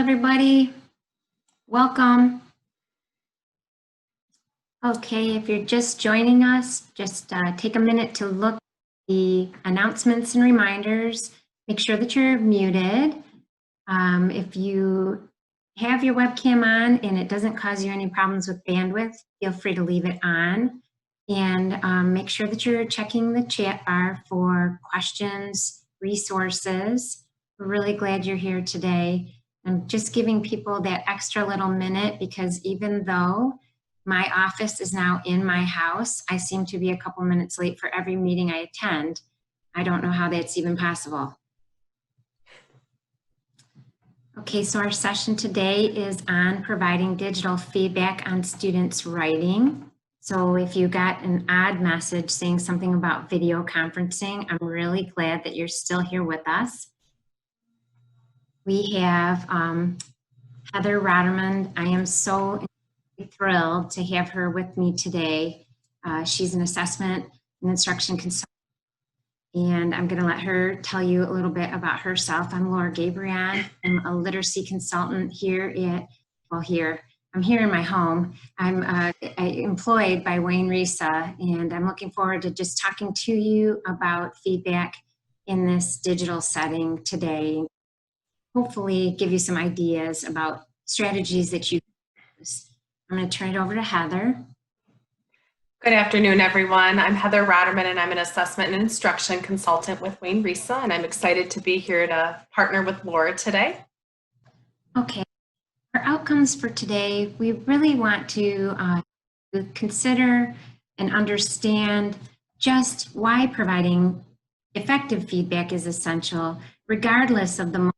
everybody. Welcome. Okay, if you're just joining us, just take a minute to look at the announcements and reminders. Make sure that you're muted. If you have your webcam on and it doesn't cause you any problems with bandwidth, feel free to leave it on. And make sure that you're checking the chat bar for questions, resources. We're really glad you're here today. I'm just giving people that extra little minute because even though my office is now in my house, I seem to be a couple minutes late for every meeting I attend. I don't know how that's even possible. Okay, so our session today is on providing digital feedback on students' writing. So if you got an odd message saying something about video conferencing, I'm really glad that you're still here with us. We have Heather Rotterman. I am so thrilled to have her with me today. She's an assessment and instruction consultant, and I'm going to let her tell you a little bit about herself. I'm Laura Gabriel. I'm a literacy consultant here at, I'm here in my home. I'm employed by Wayne Risa, and I'm looking forward to just talking to you about feedback in this digital setting today. Hopefully give you some ideas about strategies that you can use. I'm going to turn it over to Heather. Good afternoon, everyone. I'm Heather Rotterman, and I'm an assessment and instruction consultant with Wayne Risa, and I'm excited to be here to partner with Laura today. Okay. Our outcomes for today, we really want to consider and understand just why providing effective feedback is essential, regardless of the mode of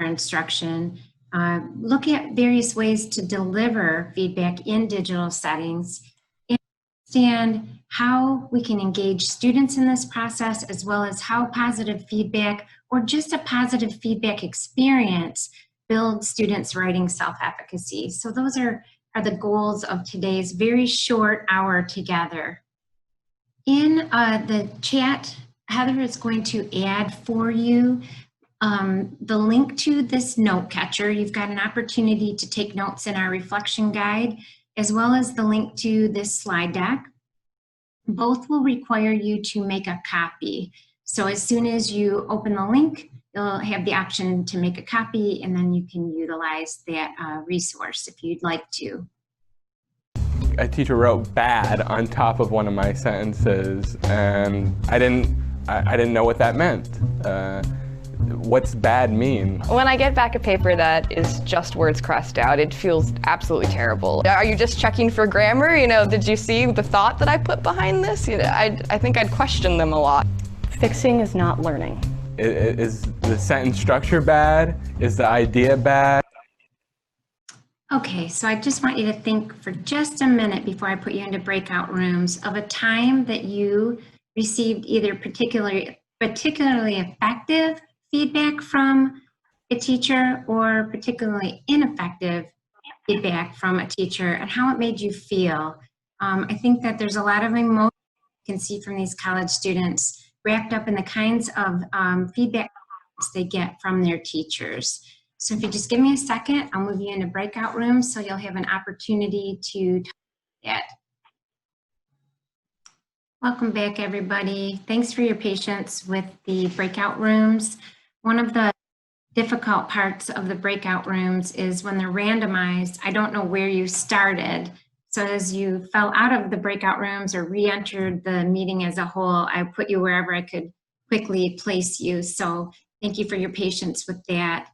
instruction. Look at various ways to deliver feedback in digital settings, and understand how we can engage students in this process, as well as how positive feedback or just a positive feedback experience build students' writing self-efficacy. So those are the goals of today's very short hour together. In the chat, Heather is going to add for you the link to this note catcher. You've got an opportunity to take notes in our reflection guide, as well as the link to this slide deck. Both will require you to make a copy. So as soon as you open the link, you'll have the option to make a copy, and then you can utilize that resource if you'd like to. A teacher wrote "bad" on top of one of my sentences, and I didn't know what that meant. What's bad mean? When I get back a paper that is just words crossed out, it feels absolutely terrible. Are you just checking for grammar? You know, did you see the thought that I put behind this? You know, I think I'd question them a lot. Fixing is not learning. Is the sentence structure bad? Is the idea bad? Okay, so I just want you to think for just a minute before I put you into breakout rooms of a time that you received either particularly effective feedback from a teacher or particularly ineffective feedback from a teacher, and how it made you feel. I think that there's a lot of emotion you can see from these college students wrapped up in the kinds of feedback they get from their teachers. So if you just give me a second, I'll move you into breakout rooms so you'll have an opportunity to talk about it. Welcome back, everybody. Thanks for your patience with the breakout rooms. One of the difficult parts of the breakout rooms is when they're randomized, I don't know where you started. So as you fell out of the breakout rooms or re-entered the meeting as a whole, I put you wherever I could quickly place you. So thank you for your patience with that.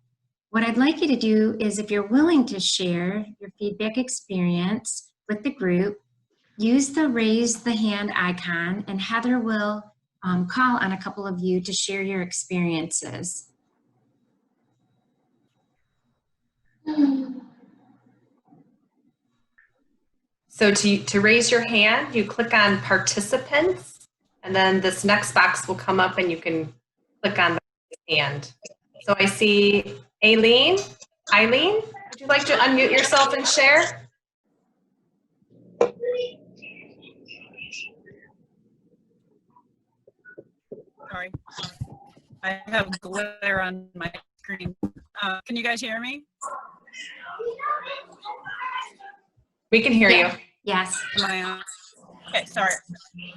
What I'd like you to do is, if you're willing to share your feedback experience with the group, use the raise the hand icon, and Heather will call on a couple of you to share your experiences. So to raise your hand, you click on participants, and then this next box will come up and you can click on the hand. So I see Eileen. Eileen, would you like to unmute yourself and share? Sorry, I have glare on my screen. Can you guys hear me? We can hear you. Yes. Am I on? Okay, sorry.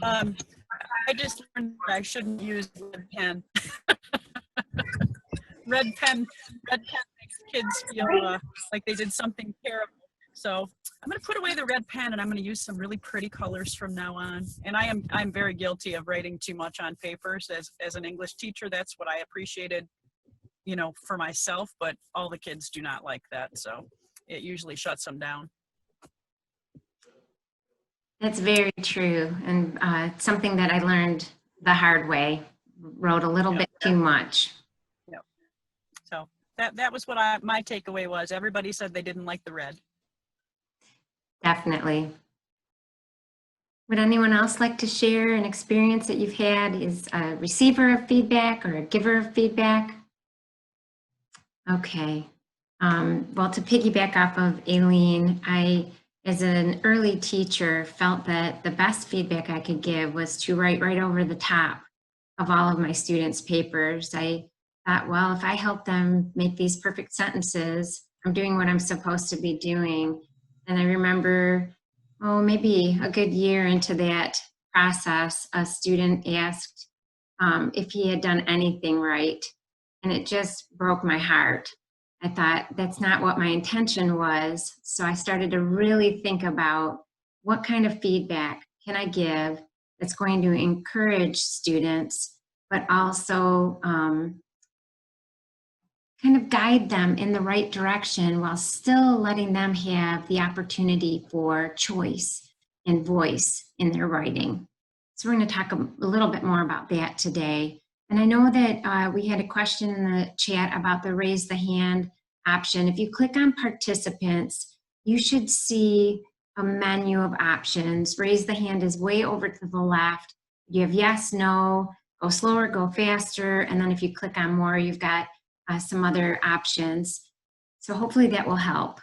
I just learned that I shouldn't use red pen. red pen makes kids feel like they did something terrible. So I'm going to put away the red pen and I'm going to use some really pretty colors from now on. And I'm very guilty of writing too much on papers as an English teacher. That's what I appreciated, you know, for myself, but all the kids do not like that. So it usually shuts them down. That's very true, and something that I learned the hard way. Wrote a little bit too much. Yep. So that was what my takeaway was. Everybody said they didn't like the red. Definitely. Would anyone else like to share an experience that you've had as a receiver of feedback or a giver of feedback? Okay. Well, to piggyback off of Aileen, I, as an early teacher, felt that the best feedback I could give was to write right over the top of all of my students' papers. I thought, well, if I help them make these perfect sentences, I'm doing what I'm supposed to be doing. And I remember, oh, maybe a good year into that process, a student asked if he had done anything right. And it just broke my heart. I thought that's not what my intention was. So I started to really think about what kind of feedback can I give that's going to encourage students, but also kind of guide them in the right direction while still letting them have the opportunity for choice and voice in their writing. So we're going to talk a little bit more about that today. And I know that we had a question in the chat about the raise the hand option. If you click on participants, you should see a menu of options. Raise the hand is way over to the left. You have yes, no, go slower, go faster. And then if you click on more, you've got some other options. So hopefully that will help.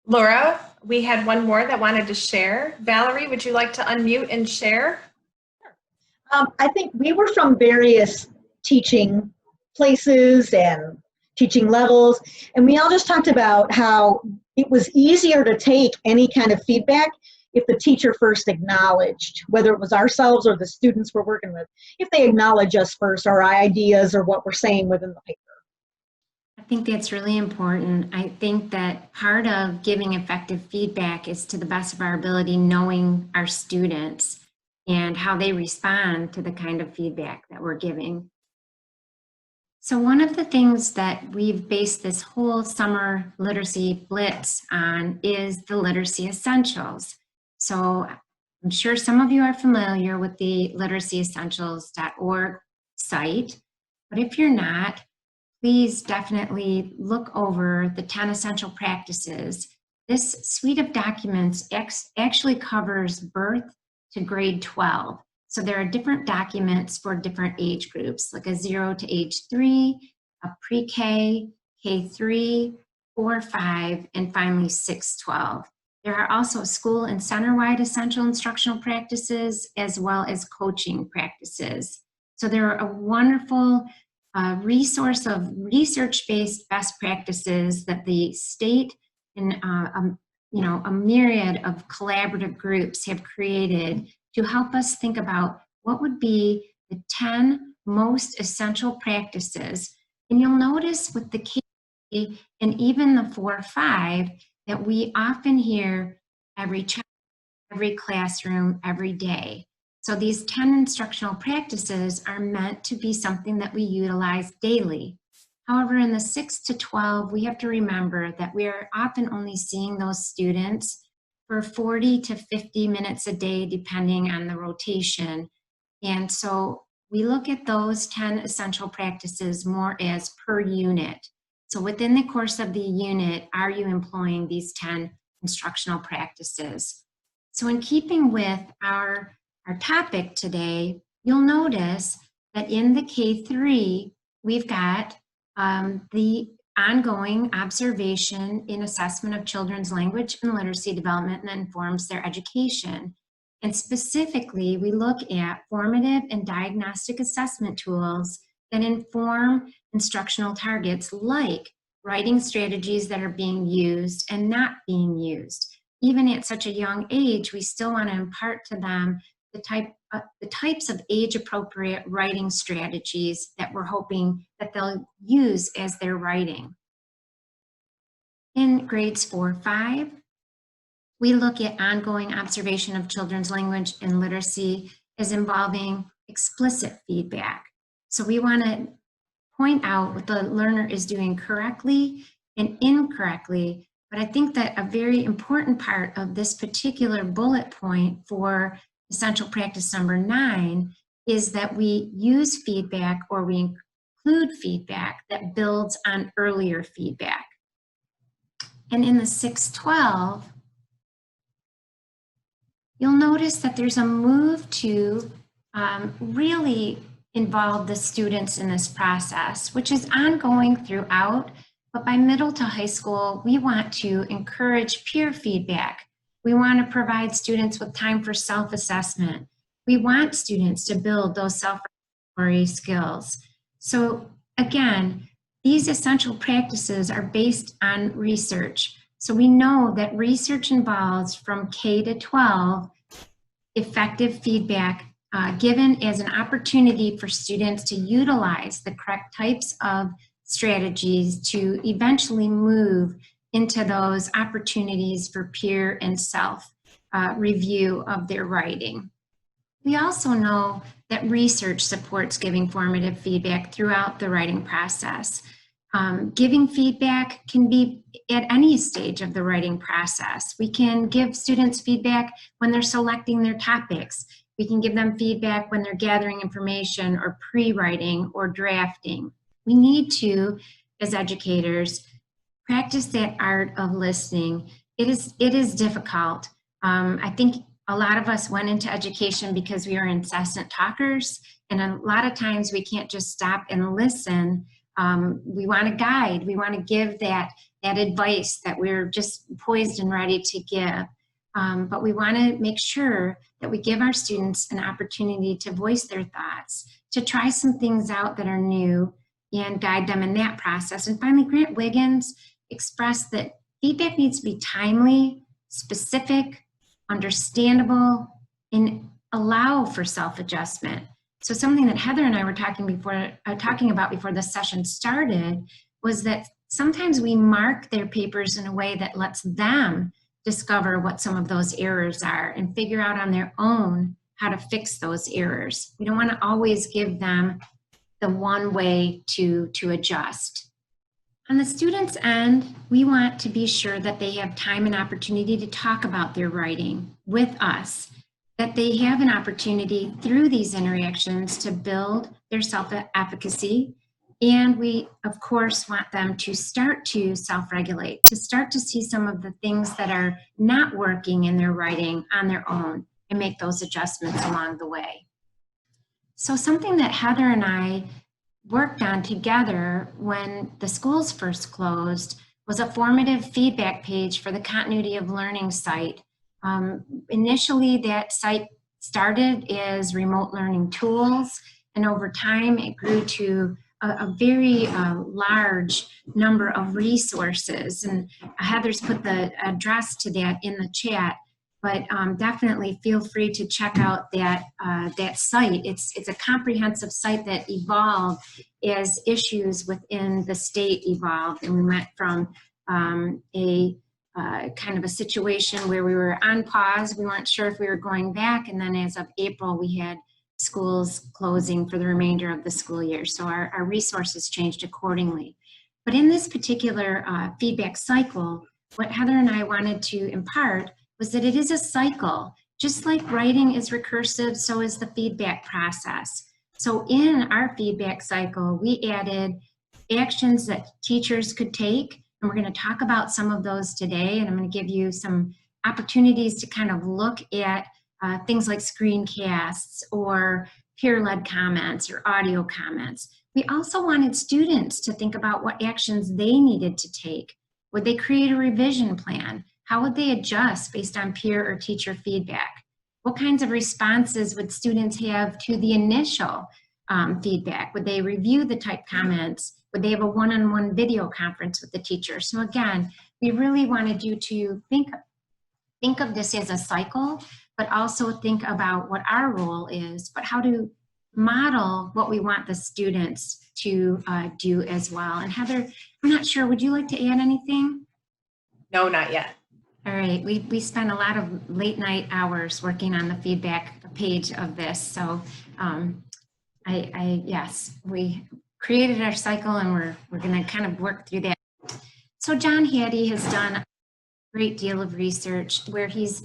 Laura, we had one more that wanted to share. Valerie, would you like to unmute and share? I think we were from various teaching places and teaching levels, and we all just talked about how it was easier to take any kind of feedback if the teacher first acknowledged, whether it was ourselves or the students we're working with, if they acknowledge us first, our ideas or what we're saying within the paper. I think that's really important. I think that part of giving effective feedback is to the best of our ability knowing our students and how they respond to the kind of feedback that we're giving. So one of the things that we've based this whole summer literacy blitz on is the literacy essentials. So I'm sure some of you are familiar with the literacyessentials.org site, but if you're not, please definitely look over the 10 essential practices. This suite of documents actually covers birth to grade 12. So there are different documents for different age groups, like a 0 to age 3, a pre-K, K3, 4, 5, and finally 6, 12. There are also school and center-wide essential instructional practices as well as coaching practices. So they're a wonderful resource of research-based best practices that the state and a myriad of collaborative groups have created to help us think about what would be the 10 most essential practices. And you'll notice with the K and even the 4-5 that we often hear every child, every classroom, every day. So these 10 instructional practices are meant to be something that we utilize daily. However, in the 6 to 12, we have to remember that we are often only seeing those students for 40 to 50 minutes a day, depending on the rotation. And so we look at those 10 essential practices more as per unit. So within the course of the unit, are you employing these 10 instructional practices? So in keeping with our topic today, you'll notice that in the K3, we've got the ongoing observation in assessment of children's language and literacy development that informs their education. And specifically, we look at formative and diagnostic assessment tools that inform instructional targets like writing strategies that are being used and not being used. even at such a young age, we still want to impart to them the types of age-appropriate writing strategies that we're hoping that they'll use as they're writing. In grades 4-5, we look at ongoing observation of children's language and literacy as involving explicit feedback. So we want to point out what the learner is doing correctly and incorrectly, but I think that a very important part of this particular bullet point for essential practice number 9 is that we use feedback, or we include feedback that builds on earlier feedback. And in the 6-12, you'll notice that there's a move to really involve the students in this process, which is ongoing throughout, but by middle to high school, we want to encourage peer feedback. We want to provide students with time for self-assessment. We want students to build those self-regulatory skills. So again, these essential practices are based on research. So we know that research involves from K to 12 effective feedback given as an opportunity for students to utilize the correct types of strategies to eventually move into those opportunities for peer and self review of their writing. We also know that research supports giving formative feedback throughout the writing process. Giving feedback can be at any stage of the writing process. We can give students feedback when they're selecting their topics. We can give them feedback when they're gathering information or pre-writing or drafting. We need to, as educators, practice that art of listening. It is difficult. I think a lot of us went into education because we are incessant talkers, and a lot of times we can't just stop and listen. We want to guide. We want to give that advice that we're just poised and ready to give. But we want to make sure that we give our students an opportunity to voice their thoughts, to try some things out that are new, and guide them in that process. And finally, Grant Wiggins expressed that feedback needs to be timely, specific, understandable, and allow for self-adjustment. So something that Heather and I were talking about before the session started was that sometimes we mark their papers in a way that lets them discover what some of those errors are and figure out on their own how to fix those errors. We don't want to always give them the one way to adjust. On the student's end, we want to be sure that they have time and opportunity to talk about their writing with us, that they have an opportunity through these interactions to build their self-efficacy. And we, of course, want them to start to self-regulate, to start to see some of the things that are not working in their writing on their own and make those adjustments along the way. So something that Heather and I worked on together when the schools first closed was a formative feedback page for the Continuity of Learning site. Initially, that site started as remote learning tools, and over time it grew to a very large number of resources. And Heather's put the address to that in the chat, but definitely feel free to check out that site. It's a comprehensive site that evolved as issues within the state evolved, and we went from kind of a situation where we were on pause. We weren't sure if we were going back, and then as of April, we had schools closing for the remainder of the school year. So our resources changed accordingly. But in this particular feedback cycle, what Heather and I wanted to impart was that it is a cycle. Just like writing is recursive, so is the feedback process. So in our feedback cycle, we added actions that teachers could take, and we're going to talk about some of those today, and I'm going to give you some opportunities to kind of look at things like screencasts or peer-led comments or audio comments. We also wanted students to think about what actions they needed to take. Would they create a revision plan? How would they adjust based on peer or teacher feedback? What kinds of responses would students have to the initial feedback? Would they review the typed comments? Would they have a one-on-one video conference with the teacher? So again, we really wanted you to think think of this as a cycle, but also think about what our role is, but how to model what we want the students to do as well. And Heather, I'm not sure, would you like to add anything? No, not yet. All right, we spent a lot of late night hours working on the feedback page of this. So yes, we created our cycle and we're gonna kind of work through that. So John Hattie has done a great deal of research where he's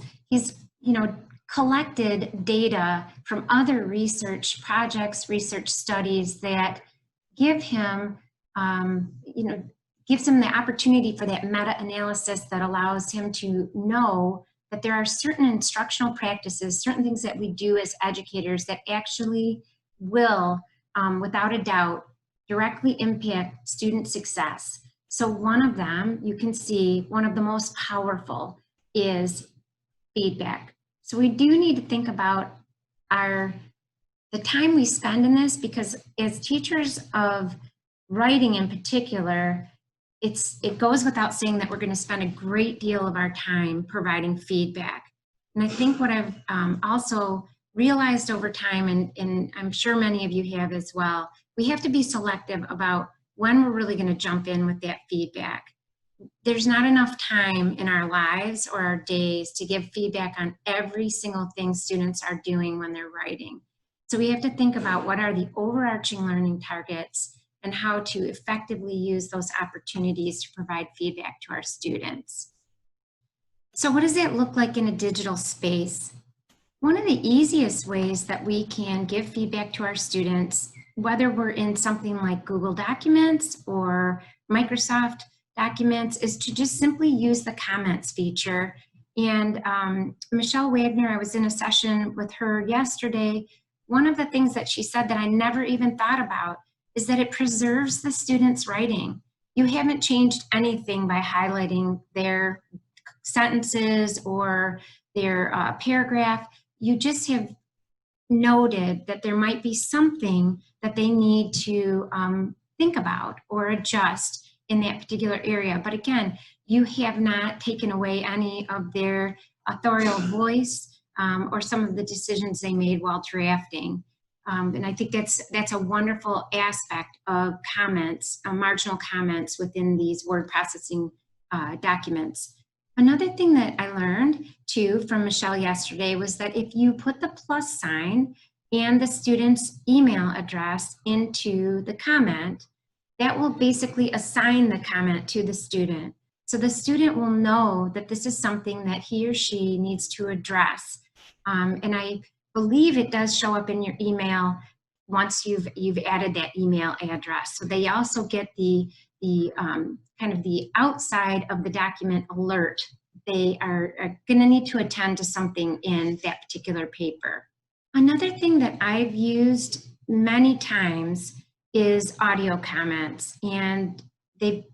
collected data from other research projects, research studies that give him, gives him the opportunity for that meta-analysis that allows him to know that there are certain instructional practices, certain things that we do as educators that actually will, without a doubt, directly impact student success. So one of them, you can see, one of the most powerful is feedback. So we do need to think about the time we spend in this, because as teachers of writing in particular, it goes without saying that we're going to spend a great deal of our time providing feedback. And I think what I've also realized over time, and I'm sure many of you have as well, we have to be selective about when we're really going to jump in with that feedback. There's not enough time in our lives or our days to give feedback on every single thing students are doing when they're writing. So we have to think about what are the overarching learning targets and how to effectively use those opportunities to provide feedback to our students. So what does that look like in a digital space? One of the easiest ways that we can give feedback to our students, whether we're in something like Google Documents or Microsoft Documents, is to just simply use the comments feature. And Michelle Wagner, I was in a session with her yesterday. One of the things that she said that I never even thought about is that it preserves the student's writing. You haven't changed anything by highlighting their sentences or their paragraph. You just have noted that there might be something that they need to think about or adjust in that particular area. But again, you have not taken away any of their authorial voice or some of the decisions they made while drafting. And I think that's a wonderful aspect of comments, marginal comments within these word processing documents. Another thing that I learned too from Michelle yesterday was that if you put the plus sign and the student's email address into the comment, that will basically assign the comment to the student. So the student will know that this is something that he or she needs to address. And I believe it does show up in your email once you've added that email address. So they also get the kind of the outside of the document alert. They are going to need to attend to something in that particular paper. Another thing that I've used many times is audio comments, and they've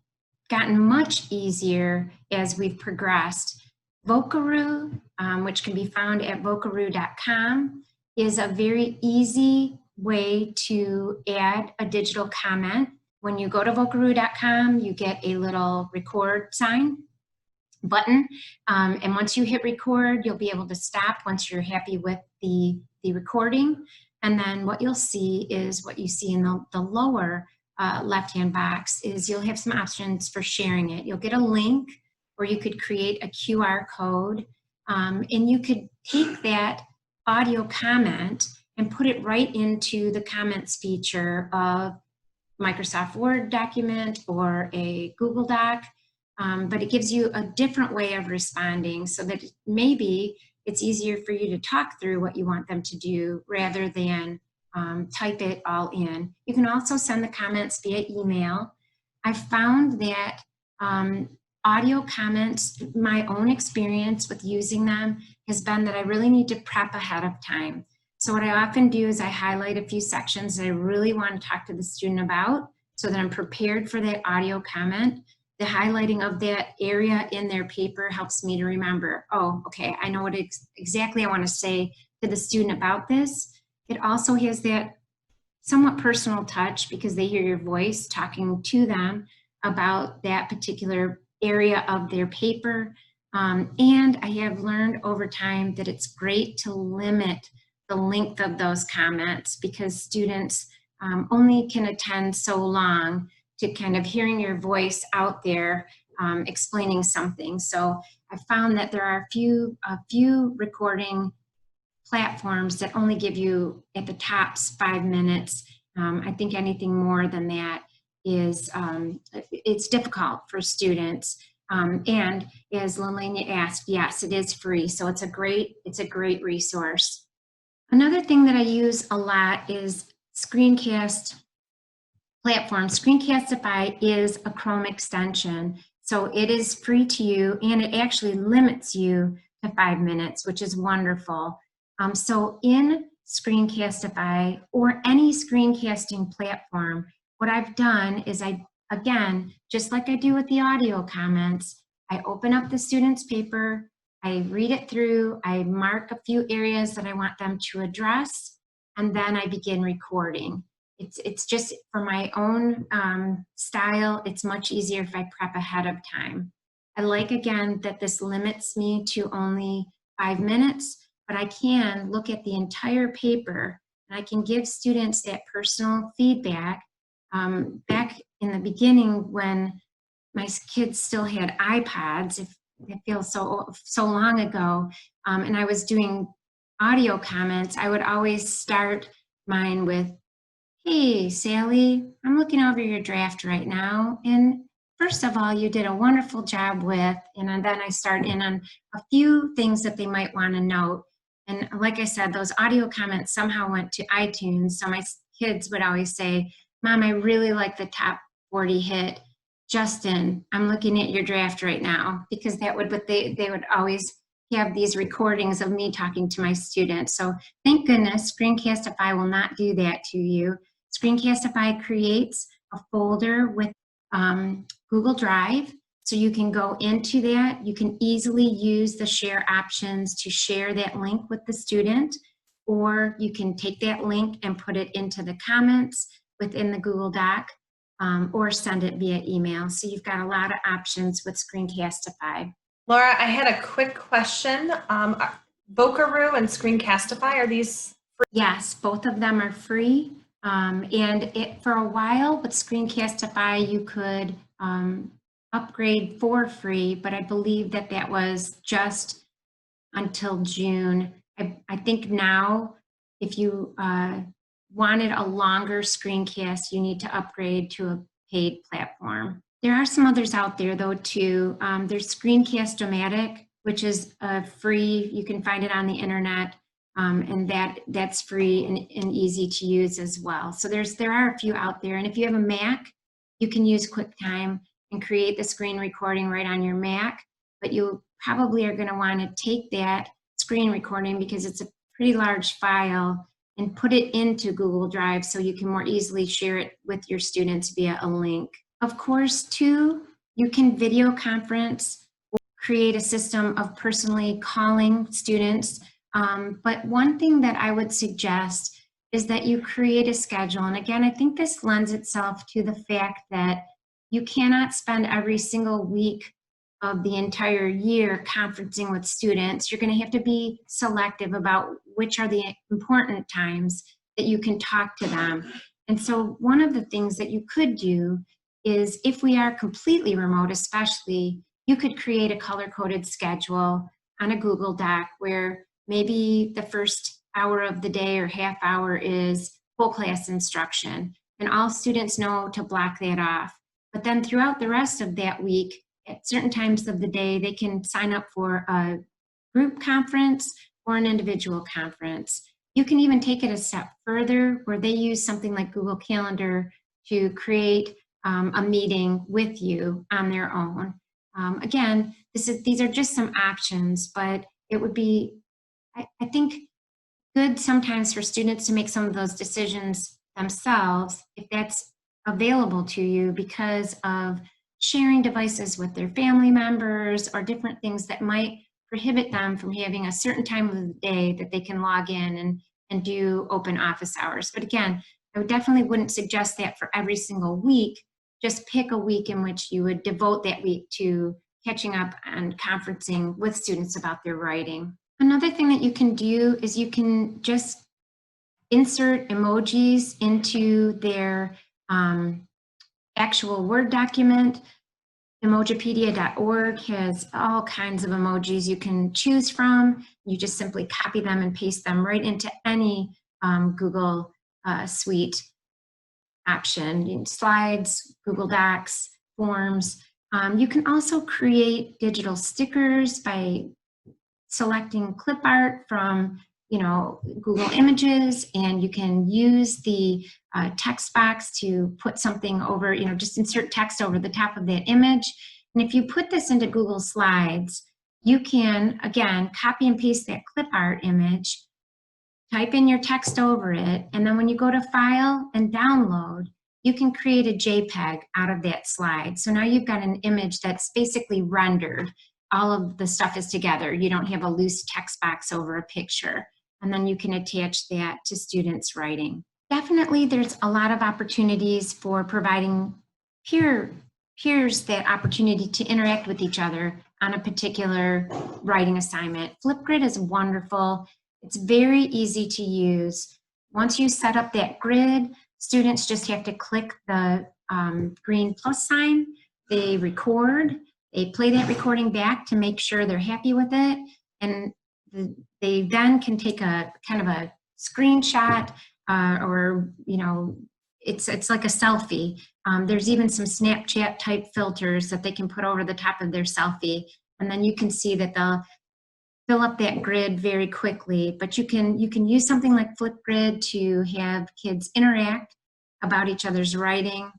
gotten much easier as we've progressed. Vocaroo, which can be found at vocaroo.com, is a very easy way to add a digital comment. When you go to vocaroo.com, you get a little record sign button, and once you hit record, you'll be able to stop once you're happy with the recording. And then what you'll see is what you see in the lower left-hand box is you'll have some options for sharing it. You'll get a link, or you could create a QR code, and you could take that audio comment and put it right into the comments feature of Microsoft Word document or a Google Doc, but it gives you a different way of responding so that maybe it's easier for you to talk through what you want them to do rather than type it all in. You can also send the comments via email. I found that audio comments, my own experience with using them has been that I really need to prep ahead of time. So what I often do is I highlight a few sections that I really want to talk to the student about so that I'm prepared for that audio comment. The highlighting of that area in their paper helps me to remember, oh, okay, I know what exactly I want to say to the student about this. It also has that somewhat personal touch because they hear your voice talking to them about that particular area of their paper. And I have learned over time that it's great to limit the length of those comments because students only can attend so long to kind of hearing your voice out there explaining something. So I found that there are a few recording platforms that only give you at the tops 5 minutes. I think anything more than that is it's difficult for students. And as Lelania asked, yes, it is free, so it's a great resource. Another thing that I use a lot is screencast platform. Screencastify is a Chrome extension, so it is free to you, and it actually limits you to 5 minutes, which is wonderful. So in Screencastify or any screencasting platform, what I've done is again, just like I do with the audio comments, I open up the student's paper, I read it through, I mark a few areas that I want them to address, and then I begin recording. It's just for my own style, it's much easier if I prep ahead of time. I like, again, that this limits me to only 5 minutes, but I can look at the entire paper and I can give students that personal feedback. Back in the beginning when my kids still had iPods, it feels so long ago, and I was doing audio comments, I would always start mine with, "Hey, Sally, I'm looking over your draft right now, and first of all, you did a wonderful job with," and then I start in on a few things that they might want to note. And like I said, those audio comments somehow went to iTunes, so my kids would always say, "Mom, I really like the top 40 hit. Justin, I'm looking at your draft right now," because that would, but they would always have these recordings of me talking to my students. So thank goodness Screencastify will not do that to you. Screencastify creates a folder with Google Drive, so you can go into that. You can easily use the share options to share that link with the student, or you can take that link and put it into the comments within the Google Doc, or send it via email. So you've got a lot of options with Screencastify. Laura, I had a quick question. Breakout Room and Screencastify, are these free? Yes, both of them are free. And for a while with Screencastify, you could upgrade for free, but I believe that was just until June. I think now, if you wanted a longer screencast, you need to upgrade to a paid platform. There are some others out there though too. There's Screencast-O-Matic, which is free. You can find it on the internet, and that's free and easy to use as well. So there are a few out there, and if you have a Mac, you can use QuickTime and create the screen recording right on your Mac, but you probably are going to want to take that screen recording, because it's a pretty large file, and put it into Google Drive so you can more easily share it with your students via a link. Of course, too, you can video conference or create a system of personally calling students. But one thing that I would suggest is that you create a schedule. And again, I think this lends itself to the fact that you cannot spend every single week of the entire year conferencing with students. You're going to have to be selective about which are the important times that you can talk to them. And so one of the things that you could do is, if we are completely remote especially, you could create a color-coded schedule on a Google Doc where maybe the first hour of the day or half hour is full class instruction, and all students know to block that off. But then throughout the rest of that week, at certain times of the day, they can sign up for a group conference or an individual conference. You can even take it a step further where they use something like Google Calendar to create a meeting with you on their own. Again, these are just some options, but it would be, I think, good sometimes for students to make some of those decisions themselves if that's available to you, because of sharing devices with their family members or different things that might prohibit them from having a certain time of the day that they can log in and do open office hours. But again, I definitely wouldn't suggest that for every single week. Just pick a week in which you would devote that week to catching up and conferencing with students about their writing. Another thing that you can do is you can just insert emojis into their actual Word document. Emojipedia.org has all kinds of emojis you can choose from. You just simply copy them and paste them right into any Google Suite option, slides, Google Docs, forms. You can also create digital stickers by selecting clip art from Google Images, and you can use the text box to put something over, just insert text over the top of that image. And if you put this into Google Slides, you can, again, copy and paste that clip art image, type in your text over it, and then when you go to File and Download, you can create a JPEG out of that slide. So now you've got an image that's basically rendered. All of the stuff is together. You don't have a loose text box over a picture. And then you can attach that to students' writing. Definitely, there's a lot of opportunities for providing peers that opportunity to interact with each other on a particular writing assignment. Flipgrid is wonderful. It's very easy to use. Once you set up that grid, students just have to click the green plus sign. They record. They play that recording back to make sure they're happy with it. And they then can take a kind of a screenshot or, it's like a selfie. There's even some Snapchat type filters that they can put over the top of their selfie. And then you can see that they'll fill up that grid very quickly. But you can use something like Flipgrid to have kids interact about each other's writing.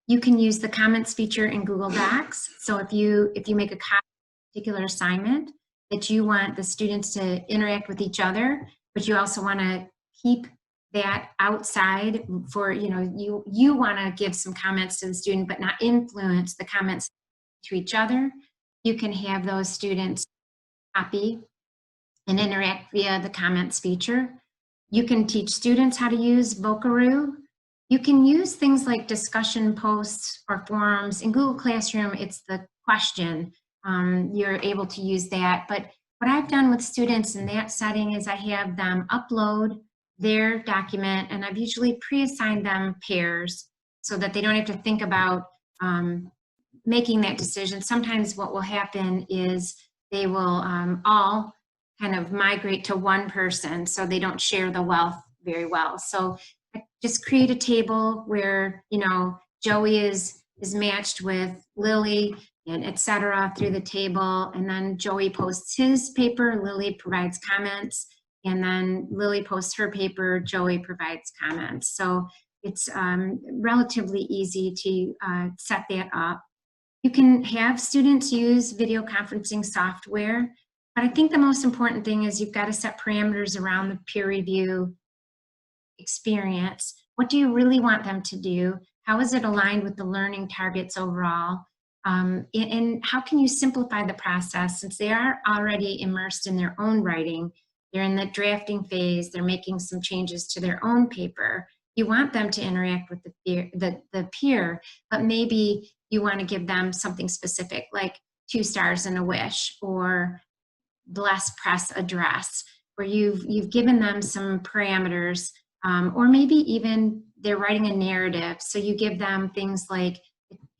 You can use the comments feature in Google Docs. So if you make a particular assignment that you want the students to interact with each other, but you also want to keep that outside for, you want to give some comments to the student, but not influence the comments to each other, you can have those students copy and interact via the comments feature. You can teach students how to use Vocaroo. You can use things like discussion posts or forums. In Google Classroom, it's the question. You're able to use that. But what I've done with students in that setting is I have them upload their document, and I've usually pre-assigned them pairs so that they don't have to think about making that decision. Sometimes what will happen is they will all kind of migrate to one person, so they don't share the wealth very well. So I just create a table where, Joey is matched with Lily and etc. through the table, and then Joey posts his paper, Lily provides comments, and then Lily posts her paper, Joey provides comments. So it's relatively easy to set that up. You can have students use video conferencing software, but I think the most important thing is you've got to set parameters around the peer review experience. What do you really want them to do? How is it aligned with the learning targets overall? And how can you simplify the process, since they are already immersed in their own writing? They're in the drafting phase, they're making some changes to their own paper. You want them to interact with the peer, but maybe you want to give them something specific, like 2 stars and a wish, or bless press address, where you've given them some parameters, or maybe even they're writing a narrative. So you give them things like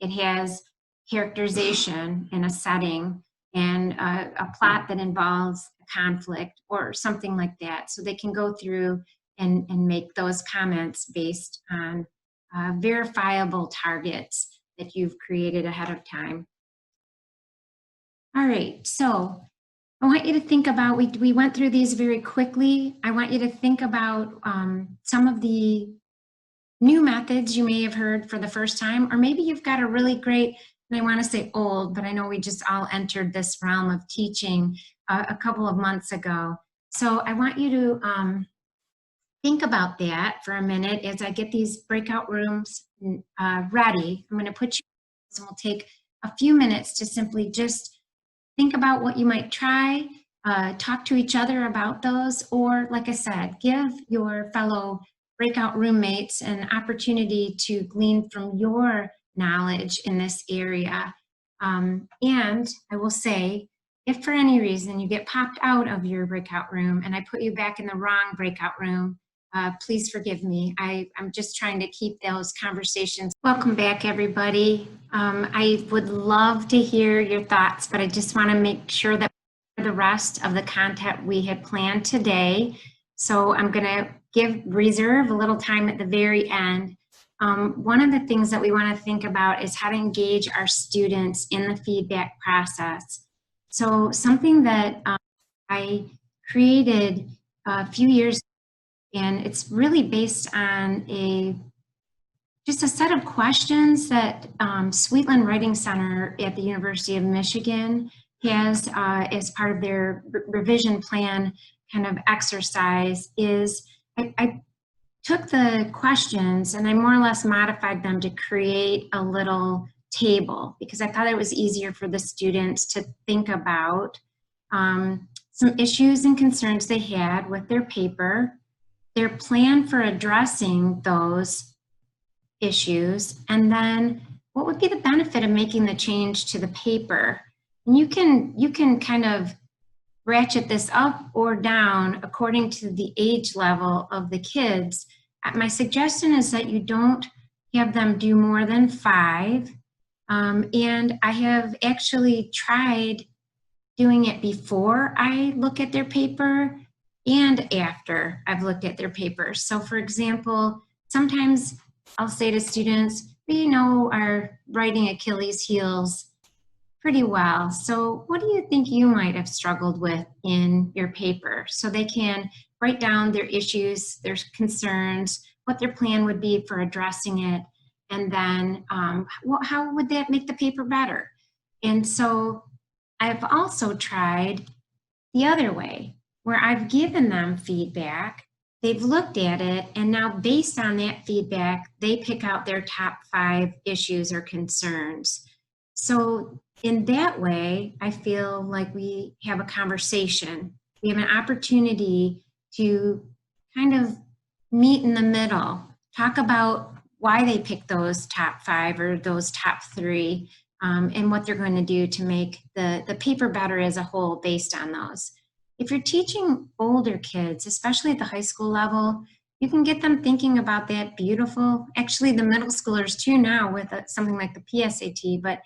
it has characterization in a setting and a plot that involves a conflict or something like that. So they can go through and make those comments based on verifiable targets that you've created ahead of time. All right, so I want you to think about, we went through these very quickly. I want you to think about some of the new methods you may have heard for the first time, or maybe you've got a really great, and I want to say old, but I know we just all entered this realm of teaching a couple of months ago. So I want you to think about that for a minute as I get these breakout rooms ready. I'm going to put you, and we'll take a few minutes to simply just think about what you might try, talk to each other about those, or like I said, give your fellow breakout roommates an opportunity to glean from your knowledge in this area. And I will say, if for any reason you get popped out of your breakout room and I put you back in the wrong breakout room, please forgive me. I'm just trying to keep those conversations. Welcome back, everybody. I would love to hear your thoughts, but I just want to make sure that the rest of the content we had planned today. So I'm going to reserve a little time at the very end. One of the things that we want to think about is how to engage our students in the feedback process. So something that I created a few years ago, and it's really based on just a set of questions that Sweetland Writing Center at the University of Michigan has as part of their revision plan kind of exercise. Is I took the questions and I more or less modified them to create a little table because I thought it was easier for the students to think about some issues and concerns they had with their paper, their plan for addressing those issues, and then what would be the benefit of making the change to the paper. And you can kind of ratchet this up or down according to the age level of the kids. My suggestion is that you don't have them do more than 5. And I have actually tried doing it before I look at their paper and after I've looked at their paper. So for example, sometimes I'll say to students, we know our writing Achilles heels pretty well. So what do you think you might have struggled with in your paper? So they can write down their issues, their concerns, what their plan would be for addressing it, and then how would that make the paper better? And so I've also tried the other way, where I've given them feedback, they've looked at it, and now based on that feedback, they pick out their top 5 issues or concerns. So in that way, I feel like we have a conversation. We have an opportunity to kind of meet in the middle, talk about why they picked those top 5 or those top 3, and what they're going to do to make the paper better as a whole based on those. If you're teaching older kids, especially at the high school level, you can get them thinking about that beautiful, actually the middle schoolers too now with something like the PSAT, but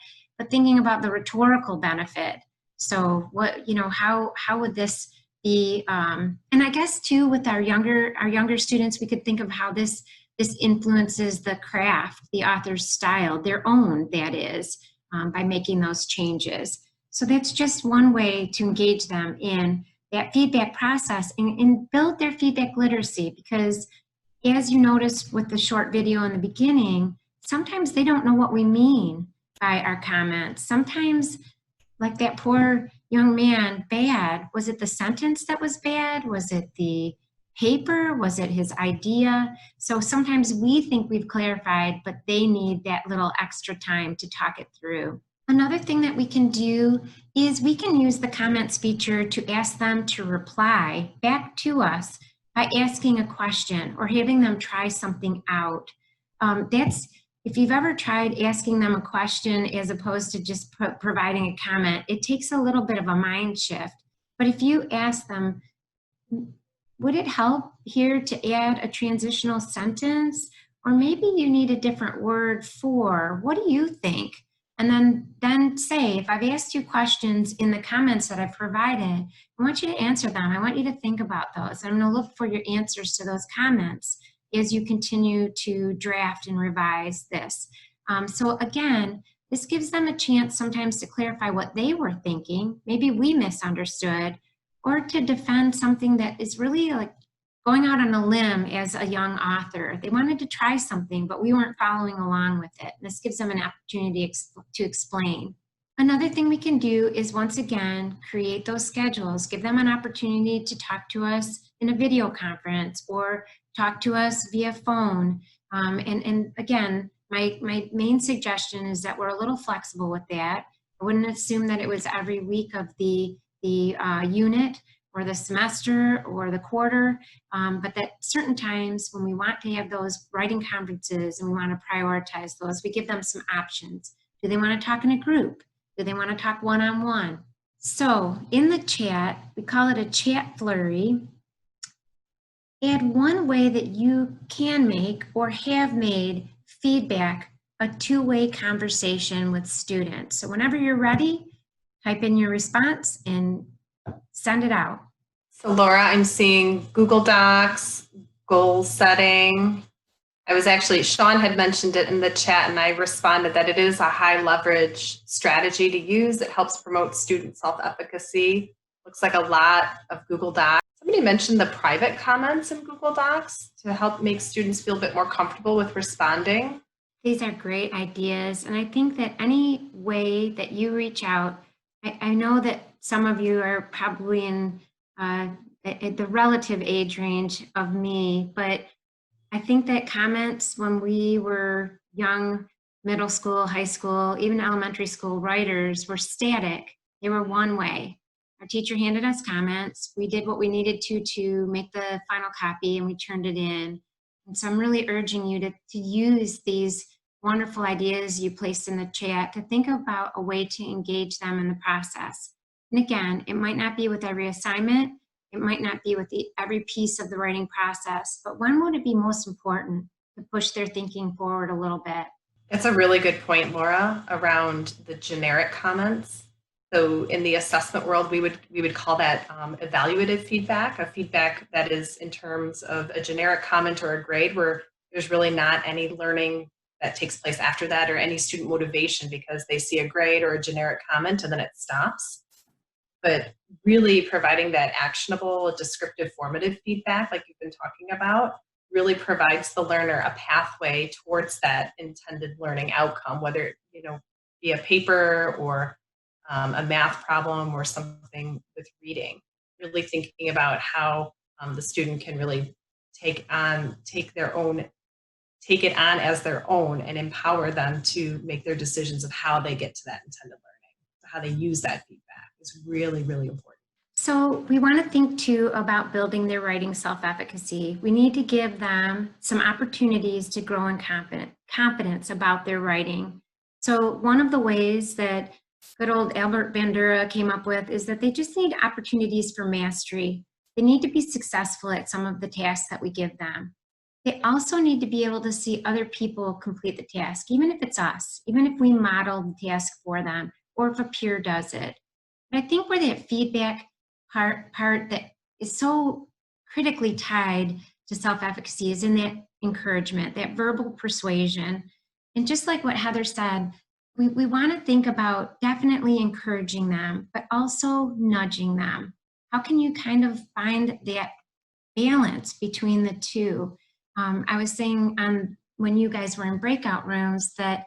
thinking about the rhetorical benefit. So what, how would this be, and I guess too with our younger students, we could think of how this influences the craft, the author's style, their own, that is, by making those changes. So that's just one way to engage them in that feedback process and build their feedback literacy, because as you noticed with the short video in the beginning, sometimes they don't know what we mean by our comments. Sometimes, like that poor young man, bad. Was it the sentence that was bad? Was it the paper? Was it his idea? So sometimes we think we've clarified, but they need that little extra time to talk it through. Another thing that we can do is we can use the comments feature to ask them to reply back to us by asking a question or having them try something out. If you've ever tried asking them a question as opposed to just providing a comment, it takes a little bit of a mind shift. But if you ask them, would it help here to add a transitional sentence? Or maybe you need a different word for, what do you think? And then say, if I've asked you questions in the comments that I've provided, I want you to answer them. I want you to think about those. I'm going to look for your answers to those comments as you continue to draft and revise this. So again, this gives them a chance sometimes to clarify what they were thinking. Maybe we misunderstood, or to defend something that is really like going out on a limb as a young author. They wanted to try something, but we weren't following along with it. This gives them an opportunity to explain. Another thing we can do is, once again, create those schedules. Give them an opportunity to talk to us in a video conference or talk to us via phone. And again, my main suggestion is that we're a little flexible with that. I wouldn't assume that it was every week of the unit or the semester or the quarter, but that certain times when we want to have those writing conferences and we want to prioritize those, we give them some options. Do they want to talk in a group? Do they want to talk one-on-one? So in the chat, we call it a chat flurry. Add one way that you can make or have made feedback a two-way conversation with students. So whenever you're ready, type in your response and send it out. So Laura, I'm seeing Google Docs, goal setting. Sean had mentioned it in the chat and I responded that it is a high leverage strategy to use. It helps promote student self-efficacy. Looks like a lot of Google Docs. Somebody mentioned the private comments in Google Docs to help make students feel a bit more comfortable with responding. These are great ideas. And I think that any way that you reach out, I know that some of you are probably in the relative age range of me, but I think that comments when we were young, middle school, high school, even elementary school writers were static. They were one way. Our teacher handed us comments. We did what we needed to make the final copy and we turned it in. And so I'm really urging you to use these wonderful ideas you placed in the chat to think about a way to engage them in the process. And again, it might not be with every assignment. It might not be with every piece of the writing process, but when would it be most important to push their thinking forward a little bit? That's a really good point, Laura, around the generic comments. So in the assessment world, we would call that evaluative feedback, a feedback that is in terms of a generic comment or a grade where there's really not any learning that takes place after that or any student motivation because they see a grade or a generic comment and then it stops. But really providing that actionable, descriptive, formative feedback like you've been talking about really provides the learner a pathway towards that intended learning outcome, whether it be a paper or a math problem or something with reading. Really thinking about how the student can really take it on as their own and empower them to make their decisions of how they get to that intended learning, how they use that feedback is really, really important. So we want to think too about building their writing self-efficacy. We need to give them some opportunities to grow in confidence about their writing. So one of the ways that good old Albert Bandura came up with is that they just need opportunities for mastery. They need to be successful at some of the tasks that we give them. They also need to be able to see other people complete the task, even if it's us, even if we model the task for them, or if a peer does it. But I think where that feedback part that is so critically tied to self-efficacy is in that encouragement, that verbal persuasion. And just like what Heather said, we want to think about definitely encouraging them, but also nudging them. How can you kind of find that balance between the two? I was saying when you guys were in breakout rooms that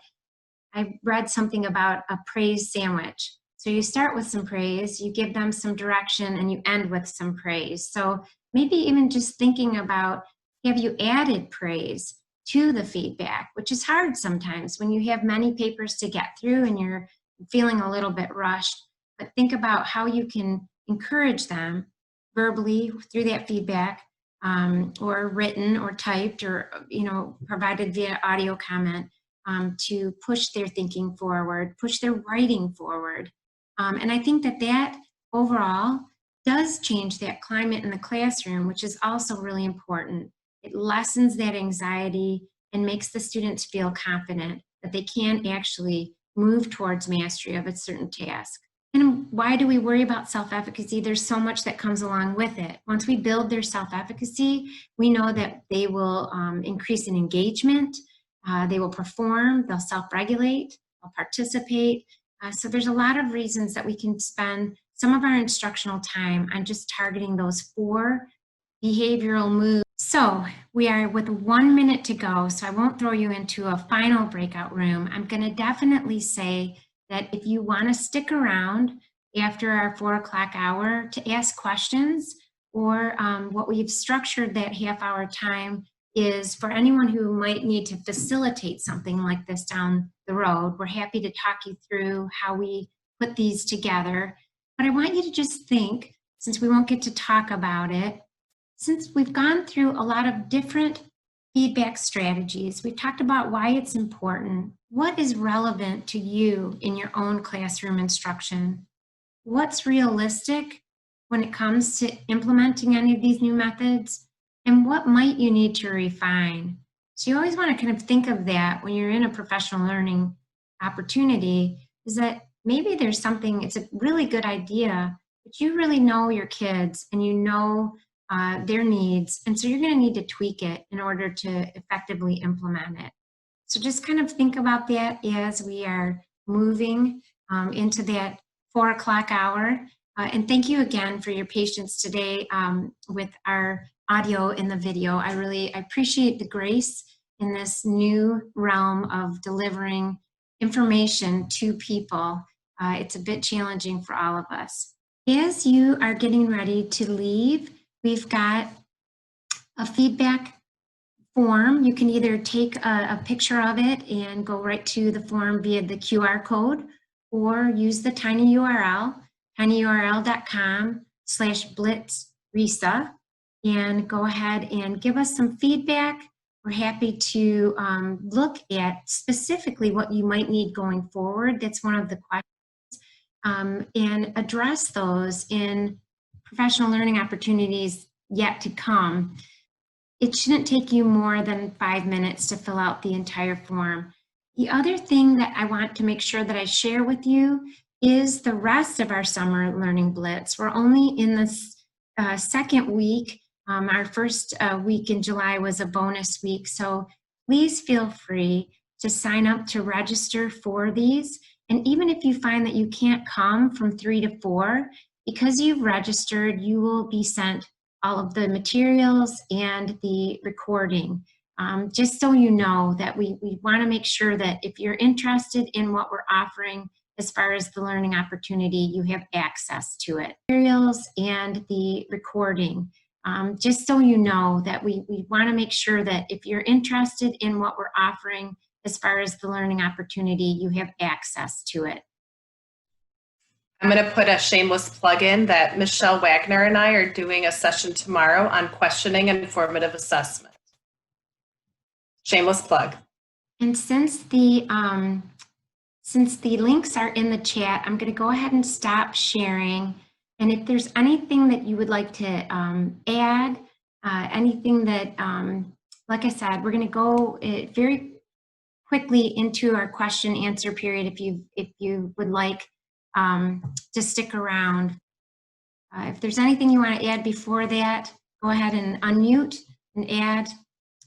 I read something about a praise sandwich. So you start with some praise, you give them some direction, and you end with some praise. So maybe even just thinking about, have you added praise to the feedback, which is hard sometimes when you have many papers to get through and you're feeling a little bit rushed. But think about how you can encourage them verbally through that feedback, or written or typed or provided via audio comment, to push their thinking forward, push their writing forward. And I think that overall does change that climate in the classroom, which is also really important. It lessens that anxiety and makes the students feel confident that they can actually move towards mastery of a certain task. And why do we worry about self-efficacy? There's so much that comes along with it. Once we build their self-efficacy, we know that they will increase in engagement, they will perform, they'll self-regulate, they'll participate. So there's a lot of reasons that we can spend some of our instructional time on just targeting those 4 behavioral moves. So we are with 1 minute to go, so I won't throw you into a final breakout room. I'm going to definitely say that if you want to stick around after our 4 o'clock hour to ask questions, or what we've structured that half-hour time is for anyone who might need to facilitate something like this down the road. We're happy to talk you through how we put these together. But I want you to just think, since we won't get to talk about it, since we've gone through a lot of different feedback strategies. We've talked about why it's important. What is relevant to you in your own classroom instruction? What's realistic when it comes to implementing any of these new methods? And what might you need to refine? So you always want to kind of think of that when you're in a professional learning opportunity, is that maybe there's something, it's a really good idea, but you really know your kids and you know their needs. And so you're going to need to tweak it in order to effectively implement it. So just kind of think about that as we are moving into that 4 o'clock hour. And thank you again for your patience today with our audio and the video. I appreciate the grace in this new realm of delivering information to people. It's a bit challenging for all of us. As you are getting ready to leave, we've got a feedback form. You can either take a picture of it and go right to the form via the QR code, or use the tiny URL, tinyurl.com/blitzrisa, and go ahead and give us some feedback. We're happy to look at specifically what you might need going forward. That's one of the questions. And address those in professional learning opportunities yet to come. It shouldn't take you more than 5 minutes to fill out the entire form. The other thing that I want to make sure that I share with you is the rest of our summer learning blitz. We're only in this second week. Our first week in July was a bonus week, so please feel free to sign up to register for these. And even if you find that you can't come from 3 to 4, because you've registered, you will be sent all of the materials and the recording. Just so you know that we want to make sure that if you're interested in what we're offering as far as the learning opportunity, you have access to it. Materials and the recording. Just so you know that we want to make sure that if you're interested in what we're offering as far as the learning opportunity, you have access to it. I'm going to put a shameless plug in that Michelle Wagner and I are doing a session tomorrow on questioning and formative assessment. Shameless plug. And since the links are in the chat, I'm going to go ahead and stop sharing. And if there's anything that you would like to add, anything that, like I said, we're going to go very quickly into our question answer period if you would like to stick around. If there's anything you want to add before that, go ahead and unmute and add.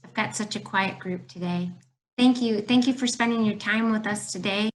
I've got such a quiet group today. Thank you. Thank you for spending your time with us today.